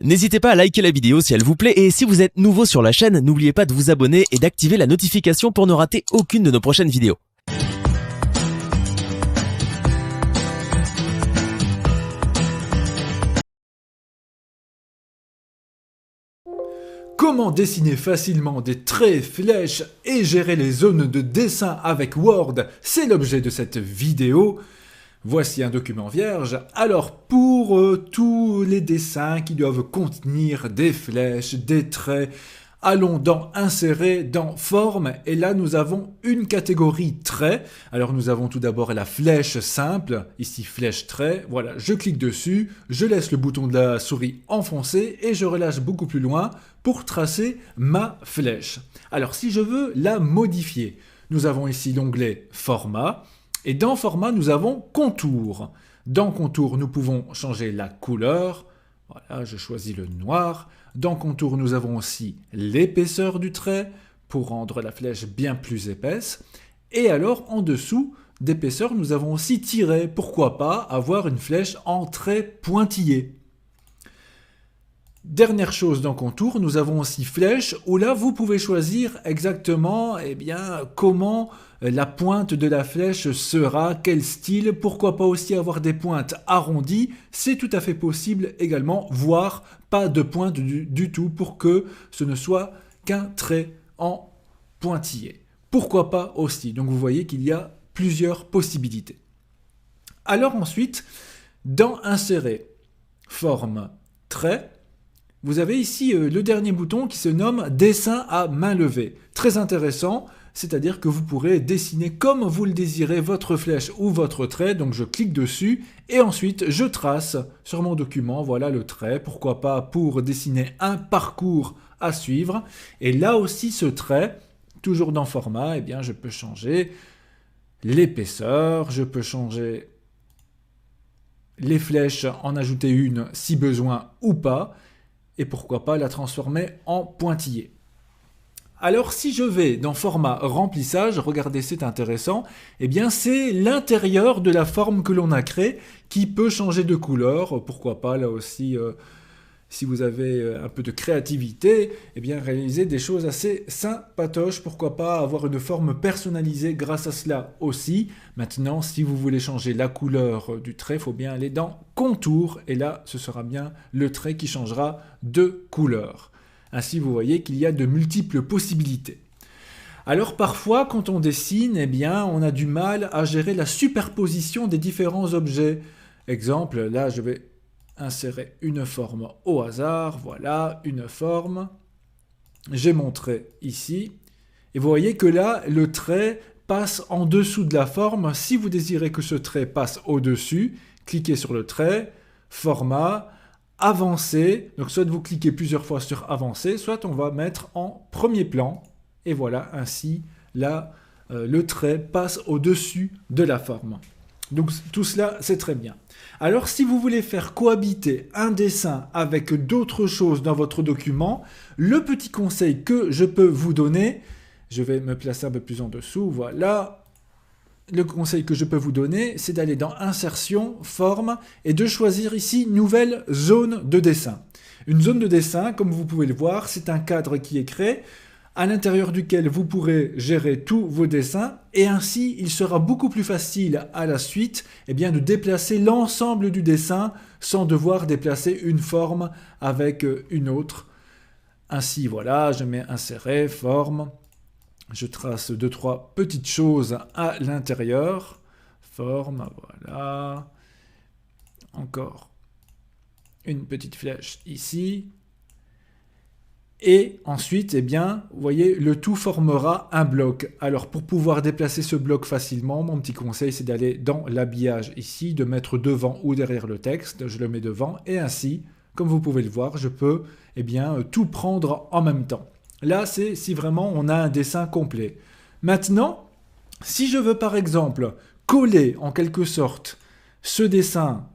N'hésitez pas à liker la vidéo si elle vous plaît et si vous êtes nouveau sur la chaîne, n'oubliez pas de vous abonner et d'activer la notification pour ne rater aucune de nos prochaines vidéos. Comment dessiner facilement des traits, flèches et gérer les zones de dessin avec Word, c'est l'objet de cette vidéo. Voici un document vierge. Alors pour tous les dessins qui doivent contenir des flèches, des traits, allons dans Insérer, dans Forme, et là nous avons une catégorie traits. Alors nous avons tout d'abord la flèche simple, ici flèche trait, voilà, je clique dessus, je laisse le bouton de la souris enfoncé et je relâche beaucoup plus loin pour tracer ma flèche. Alors si je veux la modifier, nous avons ici l'onglet Format, et dans Format nous avons Contour. Dans Contour nous pouvons changer la couleur, voilà, je choisis le noir. Dans Contour, nous avons aussi l'épaisseur du trait pour rendre la flèche bien plus épaisse. Et alors, en dessous d'épaisseur, nous avons aussi Tiret. Pourquoi pas avoir une flèche en trait pointillé. Dernière chose dans Contour, nous avons aussi Flèche, où là, vous pouvez choisir exactement comment la pointe de la flèche sera, quel style, pourquoi pas aussi avoir des pointes arrondies, c'est tout à fait possible également, voire pas de pointe du tout pour que ce ne soit qu'un trait en pointillé. Pourquoi pas aussi, donc vous voyez qu'il y a plusieurs possibilités. Alors ensuite, dans Insérer, Forme, Trait, vous avez ici le dernier bouton qui se nomme Dessin à main levée. Très intéressant, c'est-à-dire que vous pourrez dessiner comme vous le désirez votre flèche ou votre trait. Donc je clique dessus et ensuite je trace sur mon document, voilà le trait. Pourquoi pas pour dessiner un parcours à suivre. Et là aussi ce trait, toujours dans Format, je peux changer l'épaisseur, je peux changer les flèches, en ajouter une si besoin ou pas. Et pourquoi pas la transformer en pointillé. Alors si je vais dans Format Remplissage, regardez c'est intéressant, c'est l'intérieur de la forme que l'on a créée qui peut changer de couleur. Pourquoi pas là aussi, si vous avez un peu de créativité, réaliser des choses assez sympatoches. Pourquoi pas avoir une forme personnalisée grâce à cela aussi. Maintenant, si vous voulez changer la couleur du trait, il faut bien aller dans Contour. Et là, ce sera bien le trait qui changera de couleur. Ainsi, vous voyez qu'il y a de multiples possibilités. Alors parfois, quand on dessine, on a du mal à gérer la superposition des différents objets. Exemple, là, je vais insérer une forme au hasard, voilà, une forme. J'ai mon trait ici. Et vous voyez que là, le trait passe en dessous de la forme. Si vous désirez que ce trait passe au-dessus, cliquez sur le trait, Format, Avancer. Donc soit vous cliquez plusieurs fois sur Avancer, soit on va mettre en premier plan. Et voilà, ainsi, là, le trait passe au-dessus de la forme. Donc tout cela, c'est très bien. Alors si vous voulez faire cohabiter un dessin avec d'autres choses dans votre document, le petit conseil que je peux vous donner, je vais me placer un peu plus en dessous, voilà. Le conseil que je peux vous donner, c'est d'aller dans Insertion, Forme, et de choisir ici Nouvelle zone de dessin. Une zone de dessin, comme vous pouvez le voir, c'est un cadre qui est créé, à l'intérieur duquel vous pourrez gérer tous vos dessins et ainsi il sera beaucoup plus facile à la suite de déplacer l'ensemble du dessin sans devoir déplacer une forme avec une autre. Ainsi voilà, je mets Insérer, Forme, je trace 2-3 petites choses à l'intérieur, Forme, voilà, encore une petite flèche ici. Et ensuite, vous voyez, le tout formera un bloc. Alors, pour pouvoir déplacer ce bloc facilement, mon petit conseil, c'est d'aller dans l'habillage ici, de mettre devant ou derrière le texte. Je le mets devant et ainsi, comme vous pouvez le voir, je peux tout prendre en même temps. Là, c'est si vraiment on a un dessin complet. Maintenant, si je veux par exemple coller en quelque sorte ce dessin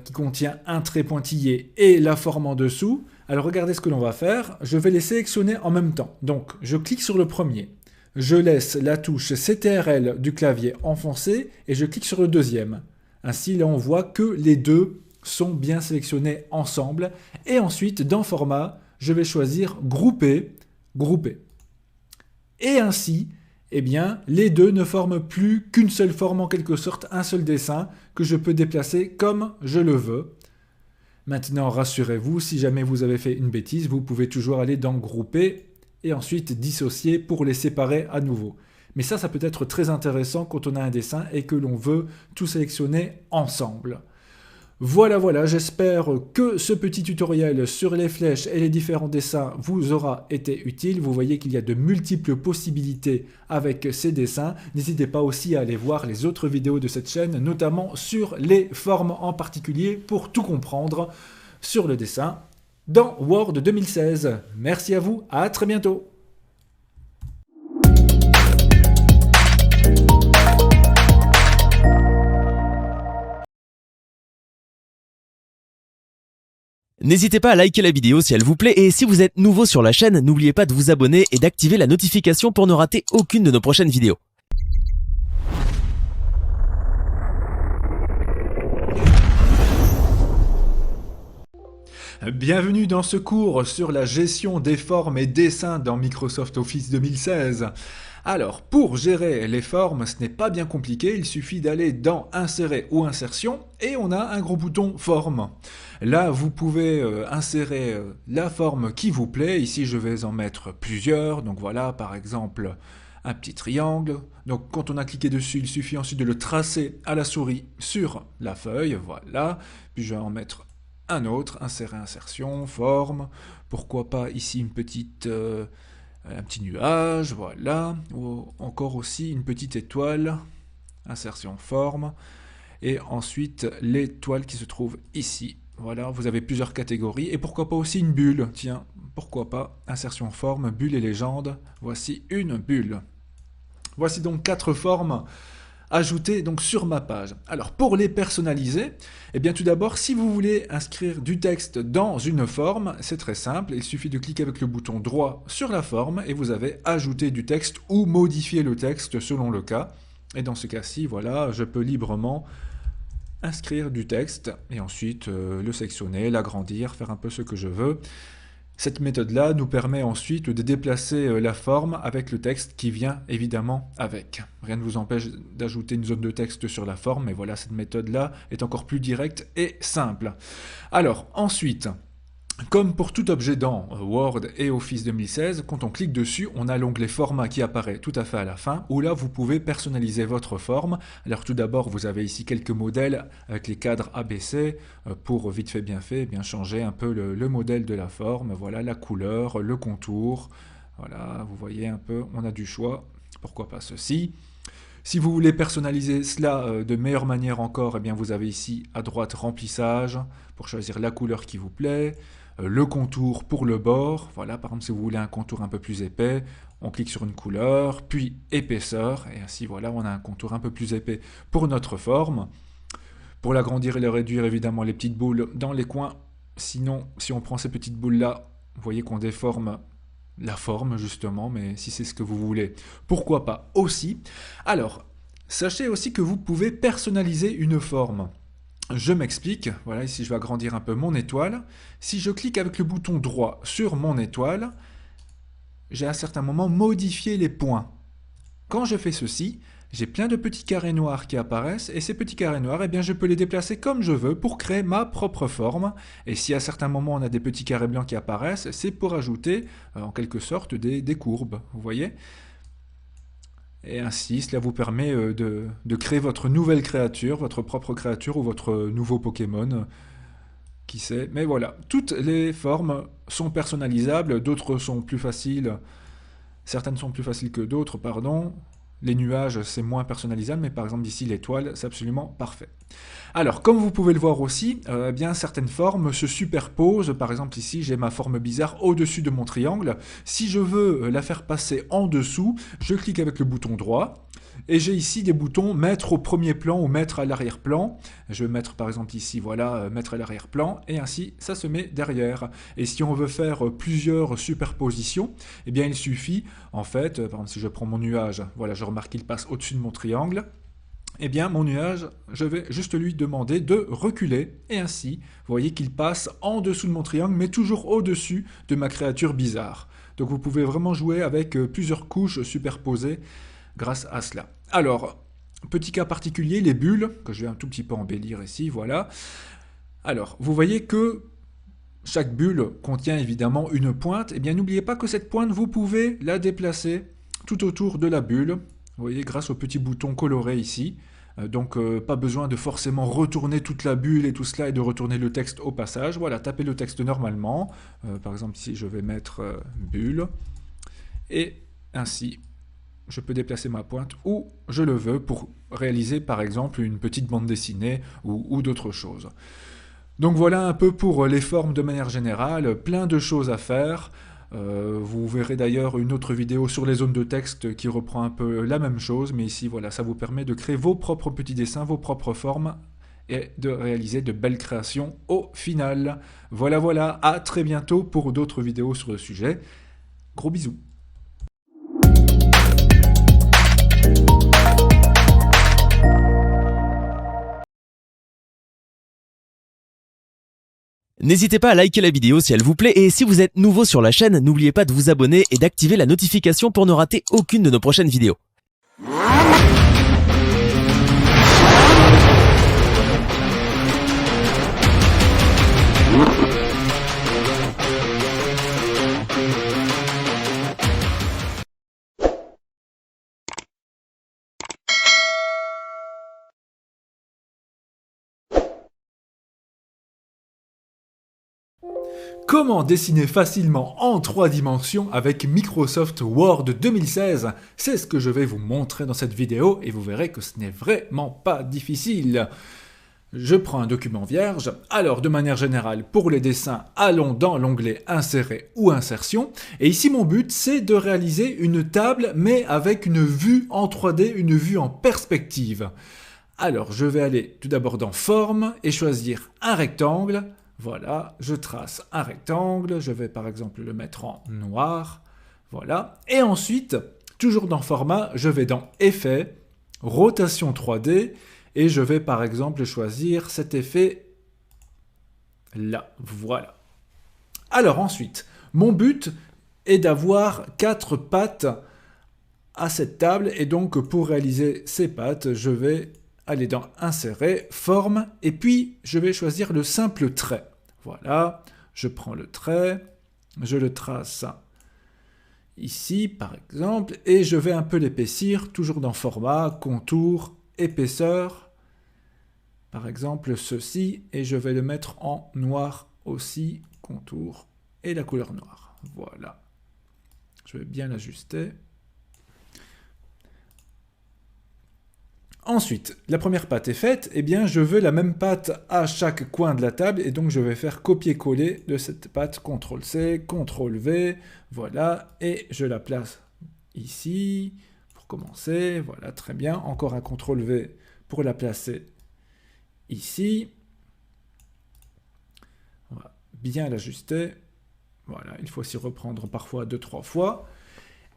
qui contient un trait pointillé et la forme en dessous, alors regardez ce que l'on va faire, je vais les sélectionner en même temps. Donc je clique sur le premier, je laisse la touche CTRL du clavier enfoncée et je clique sur le deuxième. Ainsi là on voit que les deux sont bien sélectionnés ensemble. Et ensuite, dans Format, je vais choisir Grouper, Grouper. Et ainsi, eh bien, les deux ne forment plus qu'une seule forme, en quelque sorte, un seul dessin que je peux déplacer comme je le veux. Maintenant, rassurez-vous, si jamais vous avez fait une bêtise, vous pouvez toujours aller dans Grouper et ensuite dissocier pour les séparer à nouveau. Mais ça peut être très intéressant quand on a un dessin et que l'on veut tout sélectionner ensemble. Voilà, j'espère que ce petit tutoriel sur les flèches et les différents dessins vous aura été utile. Vous voyez qu'il y a de multiples possibilités avec ces dessins. N'hésitez pas aussi à aller voir les autres vidéos de cette chaîne, notamment sur les formes en particulier, pour tout comprendre sur le dessin dans Word 2016. Merci à vous, à très bientôt. N'hésitez pas à liker la vidéo si elle vous plaît et si vous êtes nouveau sur la chaîne, n'oubliez pas de vous abonner et d'activer la notification pour ne rater aucune de nos prochaines vidéos. Bienvenue dans ce cours sur la gestion des formes et dessins dans Microsoft Office 2016. Alors, pour gérer les formes, ce n'est pas bien compliqué, il suffit d'aller dans Insérer ou Insertion et on a un gros bouton Forme. Là, vous pouvez insérer la forme qui vous plaît. Ici, je vais en mettre plusieurs. Donc voilà, par exemple, un petit triangle. Donc quand on a cliqué dessus, il suffit ensuite de le tracer à la souris sur la feuille. Voilà. Puis je vais en mettre un autre. Insérer, Insertion, Forme. Pourquoi pas ici une petite... un petit nuage, voilà, ou encore aussi une petite étoile, insertion forme, et ensuite l'étoile qui se trouve ici. Voilà, vous avez plusieurs catégories, et pourquoi pas aussi une bulle, tiens, pourquoi pas, insertion forme, bulle et légende, voici une bulle. Voici donc 4 formes ajoutées donc sur ma page. Alors pour les personnaliser, eh bien tout d'abord, si vous voulez inscrire du texte dans une forme, c'est très simple, il suffit de cliquer avec le bouton droit sur la forme et vous avez ajouté du texte ou modifier le texte selon le cas. Et dans ce cas-ci, voilà, je peux librement inscrire du texte et ensuite le sectionner, l'agrandir, faire un peu ce que je veux. Cette méthode-là nous permet ensuite de déplacer la forme avec le texte qui vient évidemment avec. Rien ne vous empêche d'ajouter une zone de texte sur la forme, mais voilà, cette méthode-là est encore plus directe et simple. Alors, ensuite, comme pour tout objet dans Word et Office 2016, quand on clique dessus, on a l'onglet Format qui apparaît tout à fait à la fin, où là vous pouvez personnaliser votre forme. Alors tout d'abord, vous avez ici quelques modèles avec les cadres ABC pour vite fait bien fait, bien changer un peu le modèle de la forme. Voilà, la couleur, le contour. Voilà, vous voyez un peu, on a du choix. Pourquoi pas ceci? Si vous voulez personnaliser cela de meilleure manière encore, eh bien vous avez ici à droite remplissage pour choisir la couleur qui vous plaît. Le contour pour le bord, voilà, par exemple si vous voulez un contour un peu plus épais, on clique sur une couleur, puis épaisseur, et ainsi voilà, on a un contour un peu plus épais pour notre forme. Pour l'agrandir et le réduire, évidemment, les petites boules dans les coins, sinon, si on prend ces petites boules-là, vous voyez qu'on déforme la forme, justement, mais si c'est ce que vous voulez, pourquoi pas aussi. Alors, sachez aussi que vous pouvez personnaliser une forme. Je m'explique, voilà, ici je vais agrandir un peu mon étoile. Si je clique avec le bouton droit sur mon étoile, j'ai à un certain moment modifié les points. Quand je fais ceci, j'ai plein de petits carrés noirs qui apparaissent, et ces petits carrés noirs, eh bien, je peux les déplacer comme je veux pour créer ma propre forme. Et si à certains moments on a des petits carrés blancs qui apparaissent, c'est pour ajouter en quelque sorte des courbes, vous voyez ? Et ainsi, cela vous permet de créer votre nouvelle créature, votre propre créature ou votre nouveau Pokémon, qui sait. Mais voilà, toutes les formes sont personnalisables, d'autres sont plus faciles, certaines sont plus faciles que d'autres, pardon. Les nuages, c'est moins personnalisable, mais par exemple ici, l'étoile, c'est absolument parfait. Alors, comme vous pouvez le voir aussi, eh bien, certaines formes se superposent. Par exemple, ici, j'ai ma forme bizarre au-dessus de mon triangle. Si je veux la faire passer en dessous, je clique avec le bouton droit. Et j'ai ici des boutons mettre au premier plan ou mettre à l'arrière-plan. Je vais mettre par exemple ici, voilà, mettre à l'arrière-plan, et ainsi ça se met derrière. Et si on veut faire plusieurs superpositions, eh bien il suffit, en fait, par exemple si je prends mon nuage, voilà, je remarque qu'il passe au-dessus de mon triangle. eh bien mon nuage, je vais juste lui demander de reculer, et ainsi, vous voyez qu'il passe en dessous de mon triangle, mais toujours au-dessus de ma créature bizarre. Donc vous pouvez vraiment jouer avec plusieurs couches superposées grâce à cela. Alors, petit cas particulier, les bulles, que je vais un tout petit peu embellir ici, voilà. Alors, vous voyez que chaque bulle contient évidemment une pointe. Eh bien, n'oubliez pas que cette pointe, vous pouvez la déplacer tout autour de la bulle. Vous voyez, grâce au petit bouton coloré ici. Donc, pas besoin de forcément retourner toute la bulle et tout cela et de retourner le texte au passage. Voilà, tapez le texte normalement. Par exemple, ici, je vais mettre bulle. Et ainsi, je peux déplacer ma pointe où je le veux pour réaliser, par exemple, une petite bande dessinée ou d'autres choses. Donc voilà un peu pour les formes de manière générale, plein de choses à faire. Vous verrez d'ailleurs une autre vidéo sur les zones de texte qui reprend un peu la même chose, mais ici voilà, ça vous permet de créer vos propres petits dessins, vos propres formes et de réaliser de belles créations au final. Voilà, voilà, à très bientôt pour d'autres vidéos sur le sujet. Gros bisous. N'hésitez pas à liker la vidéo si elle vous plaît et si vous êtes nouveau sur la chaîne, n'oubliez pas de vous abonner et d'activer la notification pour ne rater aucune de nos prochaines vidéos. Comment dessiner facilement en 3 dimensions avec Microsoft Word 2016? C'est ce que je vais vous montrer dans cette vidéo et vous verrez que ce n'est vraiment pas difficile. Je prends un document vierge. Alors, de manière générale, pour les dessins, allons dans l'onglet Insérer ou Insertion. Et ici, mon but, c'est de réaliser une table, mais avec une vue en 3D, une vue en perspective. Alors, je vais aller tout d'abord dans Forme et choisir un rectangle. Voilà, je trace un rectangle, je vais par exemple le mettre en noir, voilà. Et ensuite, toujours dans Format, je vais dans Effet, Rotation 3D, et je vais par exemple choisir cet effet là, voilà. Alors ensuite, mon but est d'avoir 4 pattes à cette table, et donc pour réaliser ces pattes, je vais aller dans Insérer, Forme, et puis je vais choisir le simple trait. Voilà, je prends le trait, je le trace ici par exemple, et je vais un peu l'épaissir, toujours dans Format, Contour, Épaisseur, par exemple ceci, et je vais le mettre en noir aussi, Contour, et la couleur noire. Voilà, je vais bien l'ajuster. Ensuite, la première patte est faite, eh bien je veux la même patte à chaque coin de la table, et donc je vais faire copier-coller de cette patte, CTRL-C, CTRL-V, voilà, et je la place ici, pour commencer, voilà, très bien, encore un CTRL-V pour la placer ici, voilà, bien l'ajuster, voilà, il faut s'y reprendre parfois 2-3 fois,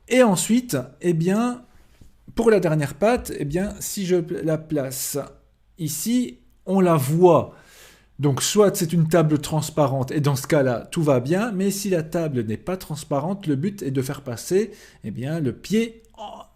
et ensuite, eh bien, pour la dernière patte, eh bien, si je la place ici, on la voit. Donc, soit c'est une table transparente, et dans ce cas-là, tout va bien, mais si la table n'est pas transparente, le but est de faire passer eh bien, le pied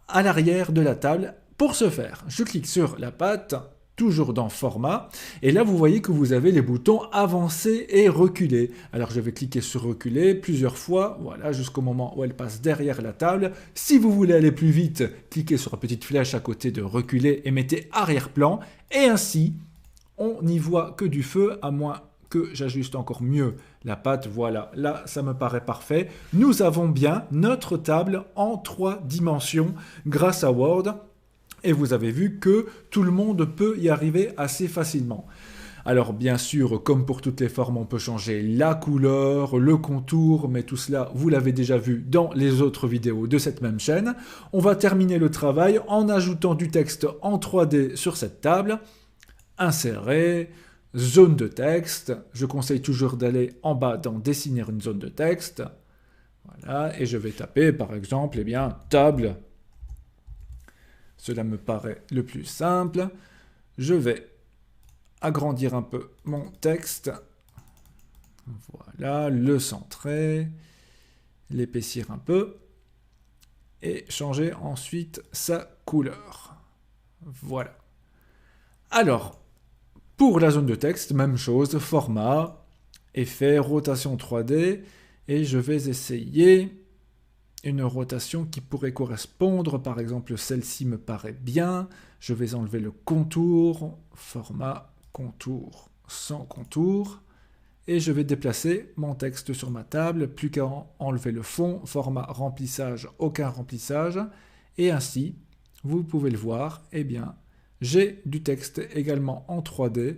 à l'arrière de la table. Pour ce faire, je clique sur la patte, toujours dans Format, et là vous voyez que vous avez les boutons avancer et reculer. Alors je vais cliquer sur reculer plusieurs fois, voilà, jusqu'au moment où elle passe derrière la table. Si vous voulez aller plus vite, cliquez sur la petite flèche à côté de reculer et mettez arrière-plan, et ainsi on n'y voit que du feu, à moins que j'ajuste encore mieux la patte. Voilà, là ça me paraît parfait. Nous avons bien notre table en 3 dimensions grâce à Word. Et vous avez vu que tout le monde peut y arriver assez facilement. Alors bien sûr, comme pour toutes les formes, on peut changer la couleur, le contour, mais tout cela, vous l'avez déjà vu dans les autres vidéos de cette même chaîne. On va terminer le travail en ajoutant du texte en 3D sur cette table. Insérer, zone de texte. Je conseille toujours d'aller en bas dans dessiner une zone de texte. Voilà, et je vais taper par exemple, eh bien, table Cela me paraît le plus simple. Je vais agrandir un peu mon texte. Voilà, le centrer, l'épaissir un peu et changer ensuite sa couleur. Voilà. Alors, pour la zone de texte, même chose, format, effet, rotation 3D, et je vais essayer une rotation qui pourrait correspondre, par exemple celle-ci me paraît bien, je vais enlever le contour, format, contour, sans contour, et je vais déplacer mon texte sur ma table, plus qu'à enlever le fond, format remplissage, aucun remplissage, et ainsi, vous pouvez le voir, eh bien, j'ai du texte également en 3D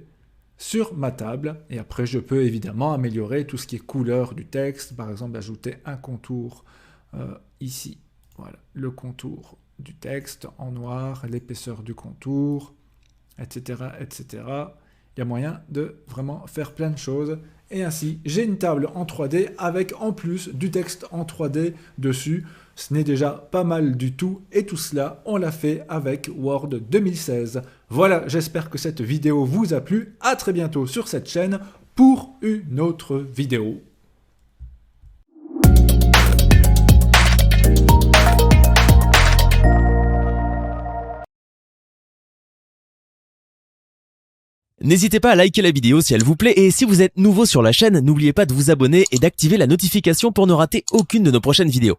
sur ma table, et après je peux évidemment améliorer tout ce qui est couleur du texte, par exemple ajouter un contour ici, voilà, le contour du texte en noir, l'épaisseur du contour, etc., etc. Il y a moyen de vraiment faire plein de choses. Et ainsi, j'ai une table en 3D avec en plus du texte en 3D dessus. Ce n'est déjà pas mal du tout. Et tout cela, on l'a fait avec Word 2016. Voilà, j'espère que cette vidéo vous a plu. À très bientôt sur cette chaîne pour une autre vidéo. N'hésitez pas à liker la vidéo si elle vous plaît et si vous êtes nouveau sur la chaîne, n'oubliez pas de vous abonner et d'activer la notification pour ne rater aucune de nos prochaines vidéos.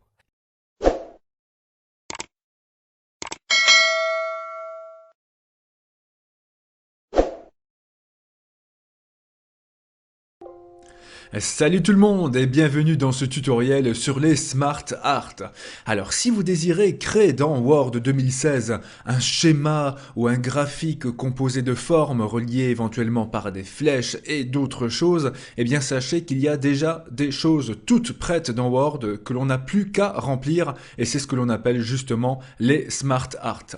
Salut tout le monde et bienvenue dans ce tutoriel sur les Smart Art. Alors si vous désirez créer dans Word 2016 un schéma ou un graphique composé de formes reliées éventuellement par des flèches et d'autres choses, eh bien sachez qu'il y a déjà des choses toutes prêtes dans Word que l'on n'a plus qu'à remplir et c'est ce que l'on appelle justement les Smart Art.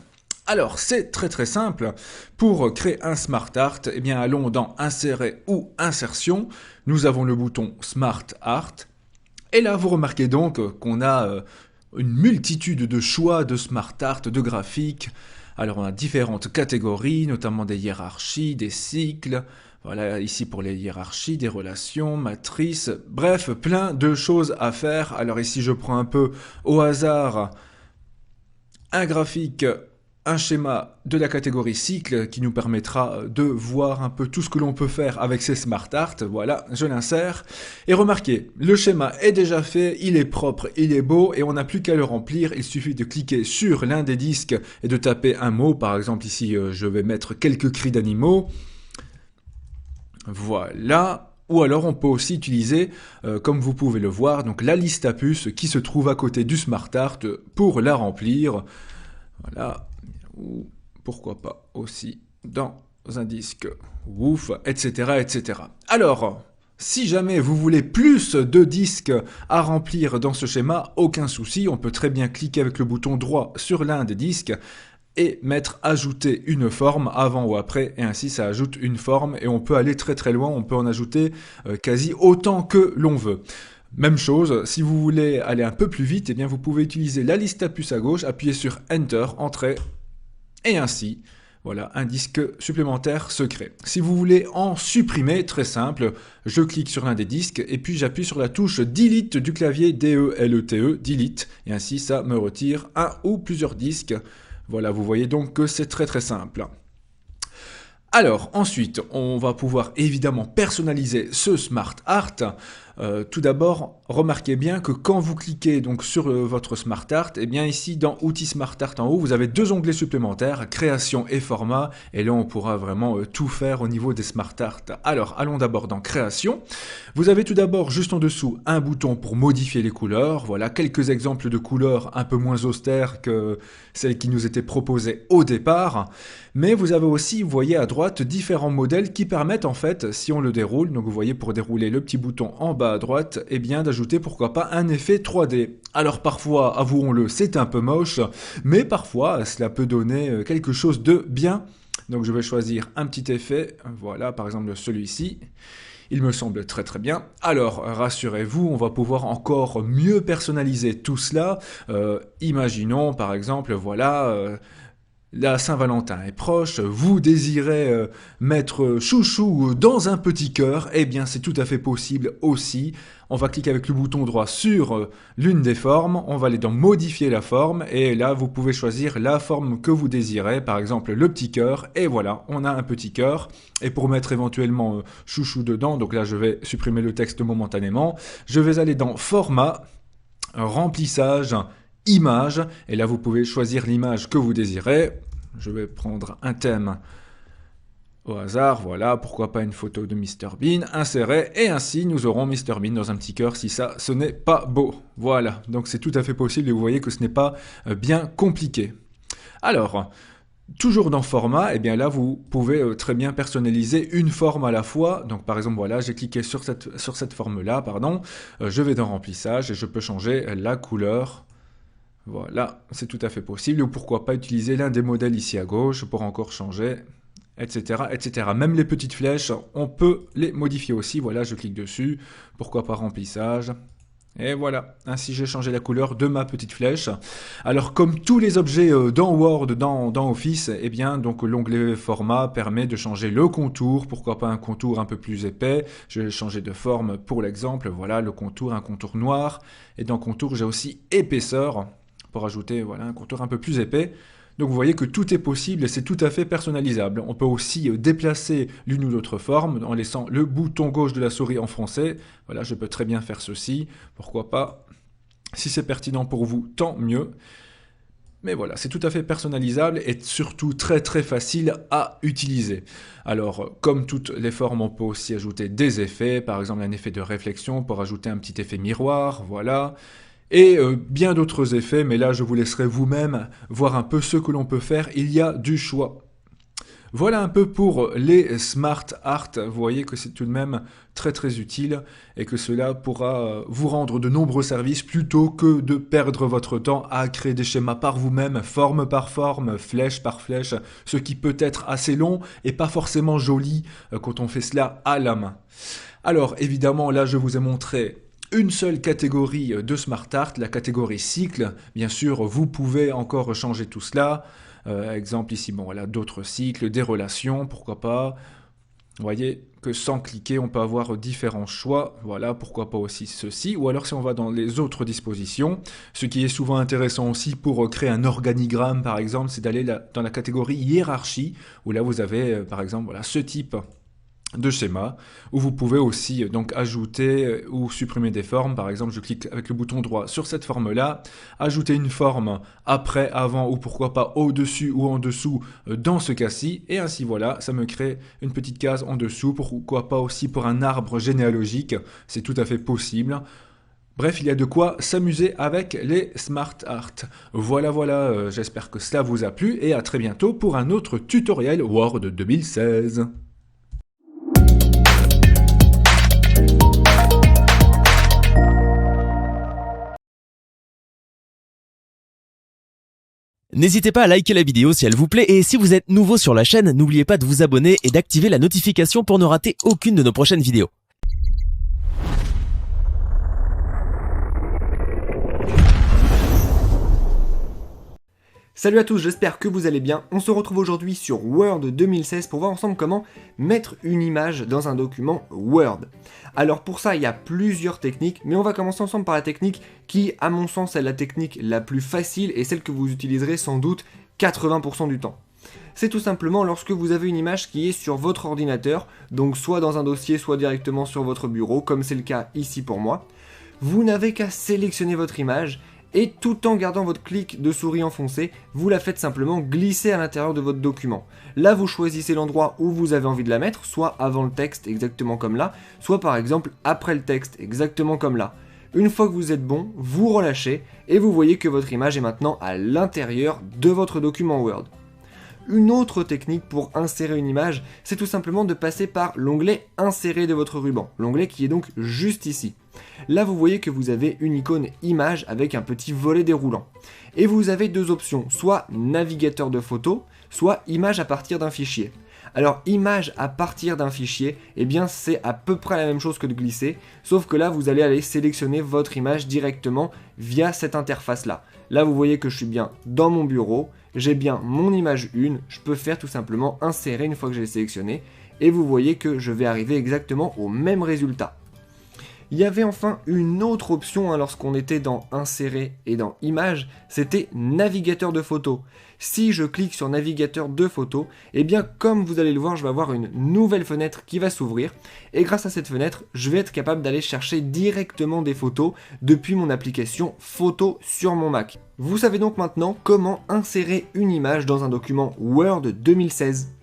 Alors, c'est très simple. Pour créer un Smart Art, eh bien, allons dans Insérer ou Insertion. Nous avons le bouton Smart Art. Et là, vous remarquez donc qu'on a une multitude de choix de Smart Art, de graphiques. Alors, on a différentes catégories, notamment des hiérarchies, des cycles. Voilà, ici pour les hiérarchies, des relations, matrices. Bref, plein de choses à faire. Alors ici, je prends un peu au hasard un graphique, un schéma de la catégorie cycle qui nous permettra de voir un peu tout ce que l'on peut faire avec ces Smart Art. Voilà, je l'insère. Et remarquez, le schéma est déjà fait, il est propre, il est beau et on n'a plus qu'à le remplir. Il suffit de cliquer sur l'un des disques et de taper un mot. Par exemple, ici, je vais mettre quelques cris d'animaux. Voilà. Ou alors on peut aussi utiliser, comme vous pouvez le voir, donc la liste à puces qui se trouve à côté du Smart Art pour la remplir. Voilà. Ou pourquoi pas aussi dans un disque Woof, etc., etc. Alors, si jamais vous voulez plus de disques à remplir dans ce schéma, aucun souci, on peut très bien cliquer avec le bouton droit sur l'un des disques et mettre ajouter une forme avant ou après, et ainsi ça ajoute une forme, et on peut aller très loin, on peut en ajouter quasi autant que l'on veut. Même chose, si vous voulez aller un peu plus vite, eh bien vous pouvez utiliser la liste à puces à gauche, appuyer sur Enter, Entrée, et ainsi, voilà, un disque supplémentaire se crée. Si vous voulez en supprimer, très simple, je clique sur l'un des disques, et puis j'appuie sur la touche Delete du clavier D-E-L-E-T-E, Delete, et ainsi ça me retire un ou plusieurs disques. Voilà, vous voyez donc que c'est très simple. Alors, ensuite, on va pouvoir évidemment personnaliser ce Smart Art. Tout d'abord, remarquez bien que quand vous cliquez donc sur votre Smart Art, eh bien ici dans Outils Smart Art en haut, vous avez deux onglets supplémentaires, Création et Format, et là on pourra vraiment tout faire au niveau des Smart Art. Alors, allons d'abord dans Création. Vous avez tout d'abord juste en dessous un bouton pour modifier les couleurs. Voilà quelques exemples de couleurs un peu moins austères que celles qui nous étaient proposées au départ. Mais vous avez aussi, vous voyez à droite, différents modèles qui permettent en fait, si on le déroule, donc vous voyez pour dérouler le petit bouton en bas à droite, eh bien d'ajouter pourquoi pas un effet 3D. Alors parfois, avouons-le, c'est un peu moche, mais parfois cela peut donner quelque chose de bien. Donc je vais choisir un petit effet, voilà par exemple celui-ci. Il me semble très bien. Alors, rassurez-vous, on va pouvoir encore mieux personnaliser tout cela. Imaginons, par exemple, voilà, La Saint-Valentin est proche, vous désirez mettre chouchou dans un petit cœur, eh bien c'est tout à fait possible aussi. On va cliquer avec le bouton droit sur l'une des formes, on va aller dans modifier la forme et là vous pouvez choisir la forme que vous désirez, par exemple le petit cœur, et voilà, on a un petit cœur. Et pour mettre éventuellement chouchou dedans, donc là je vais supprimer le texte momentanément, je vais aller dans format, remplissage, image, et là vous pouvez choisir l'image que vous désirez. Je vais prendre un thème au hasard, voilà, pourquoi pas une photo de Mr Bean, insérer, et ainsi nous aurons Mr Bean dans un petit cœur si ça, ce n'est pas beau. Voilà, donc c'est tout à fait possible et vous voyez que ce n'est pas bien compliqué. Alors, toujours dans format, et bien là vous pouvez très bien personnaliser une forme à la fois. Donc par exemple voilà, j'ai cliqué sur cette forme-là, pardon, je vais dans remplissage et je peux changer la couleur. Voilà, c'est tout à fait possible. Ou pourquoi pas utiliser l'un des modèles ici à gauche pour encore changer, etc., etc. Même les petites flèches, on peut les modifier aussi. Voilà, je clique dessus. Pourquoi pas remplissage. Et voilà, ainsi j'ai changé la couleur de ma petite flèche. Alors comme tous les objets dans Word, dans Office, eh bien donc l'onglet format permet de changer le contour, pourquoi pas un contour un peu plus épais. Je vais changer de forme pour l'exemple, voilà le contour, un contour noir. Et dans contour j'ai aussi épaisseur, pour ajouter voilà, un contour un peu plus épais. Donc vous voyez que tout est possible et c'est tout à fait personnalisable. On peut aussi déplacer l'une ou l'autre forme en laissant le bouton gauche de la souris enfoncé. Voilà, je peux très bien faire ceci, pourquoi pas. Si c'est pertinent pour vous, tant mieux. Mais voilà, c'est tout à fait personnalisable et surtout très très facile à utiliser. Alors, comme toutes les formes, on peut aussi ajouter des effets, par exemple un effet de réflexion pour ajouter un petit effet miroir, voilà. Et bien d'autres effets, mais là je vous laisserai vous-même voir un peu ce que l'on peut faire, il y a du choix. Voilà un peu pour les Smart Art, vous voyez que c'est tout de même très très utile et que cela pourra vous rendre de nombreux services plutôt que de perdre votre temps à créer des schémas par vous-même, forme par forme, flèche par flèche, ce qui peut être assez long et pas forcément joli quand on fait cela à la main. Alors évidemment là je vous ai montré une seule catégorie de Smart Art, la catégorie cycle. Bien sûr, vous pouvez encore changer tout cela. Exemple ici, bon voilà, d'autres cycles, des relations, pourquoi pas. Vous voyez que sans cliquer, on peut avoir différents choix. Voilà, pourquoi pas aussi ceci. Ou alors si on va dans les autres dispositions, ce qui est souvent intéressant aussi pour créer un organigramme, par exemple, c'est d'aller dans la catégorie hiérarchie, où là vous avez, par exemple, voilà, ce type de schéma, où vous pouvez aussi donc ajouter ou supprimer des formes. Par exemple, je clique avec le bouton droit sur cette forme-là, ajouter une forme après, avant ou pourquoi pas au-dessus ou en dessous dans ce cas-ci, et ainsi voilà, ça me crée une petite case en dessous, pourquoi pas aussi pour un arbre généalogique, c'est tout à fait possible. Bref, il y a de quoi s'amuser avec les Smart Art. Voilà, j'espère que cela vous a plu, et à très bientôt pour un autre tutoriel Word 2016. N'hésitez pas à liker la vidéo si elle vous plaît et si vous êtes nouveau sur la chaîne, n'oubliez pas de vous abonner et d'activer la notification pour ne rater aucune de nos prochaines vidéos. Salut à tous, j'espère que vous allez bien. On se retrouve aujourd'hui sur Word 2016 pour voir ensemble comment mettre une image dans un document Word. Alors pour ça, il y a plusieurs techniques, mais on va commencer ensemble par la technique qui, à mon sens, est la technique la plus facile et celle que vous utiliserez sans doute 80% du temps. C'est tout simplement lorsque vous avez une image qui est sur votre ordinateur, donc soit dans un dossier, soit directement sur votre bureau, comme c'est le cas ici pour moi. Vous n'avez qu'à sélectionner votre image et tout en gardant votre clic de souris enfoncé, vous la faites simplement glisser à l'intérieur de votre document. Là, vous choisissez l'endroit où vous avez envie de la mettre, soit avant le texte, exactement comme là, soit par exemple après le texte, exactement comme là. Une fois que vous êtes bon, vous relâchez et vous voyez que votre image est maintenant à l'intérieur de votre document Word. Une autre technique pour insérer une image, c'est tout simplement de passer par l'onglet Insérer de votre ruban, l'onglet qui est donc juste ici. Là, vous voyez que vous avez une icône image avec un petit volet déroulant. Et vous avez deux options, soit navigateur de photos, soit image à partir d'un fichier. Alors image à partir d'un fichier, eh bien c'est à peu près la même chose que de glisser, sauf que là vous allez aller sélectionner votre image directement via cette interface là. Là vous voyez que je suis bien dans mon bureau, j'ai bien mon image 1, je peux faire tout simplement insérer une fois que je l'ai sélectionné, et vous voyez que je vais arriver exactement au même résultat. Il y avait enfin une autre option lorsqu'on était dans Insérer et dans Images, c'était Navigateur de photos. Si je clique sur Navigateur de photos, eh bien comme vous allez le voir, je vais avoir une nouvelle fenêtre qui va s'ouvrir. Et grâce à cette fenêtre, je vais être capable d'aller chercher directement des photos depuis mon application Photos sur mon Mac. Vous savez donc maintenant comment insérer une image dans un document Word 2016.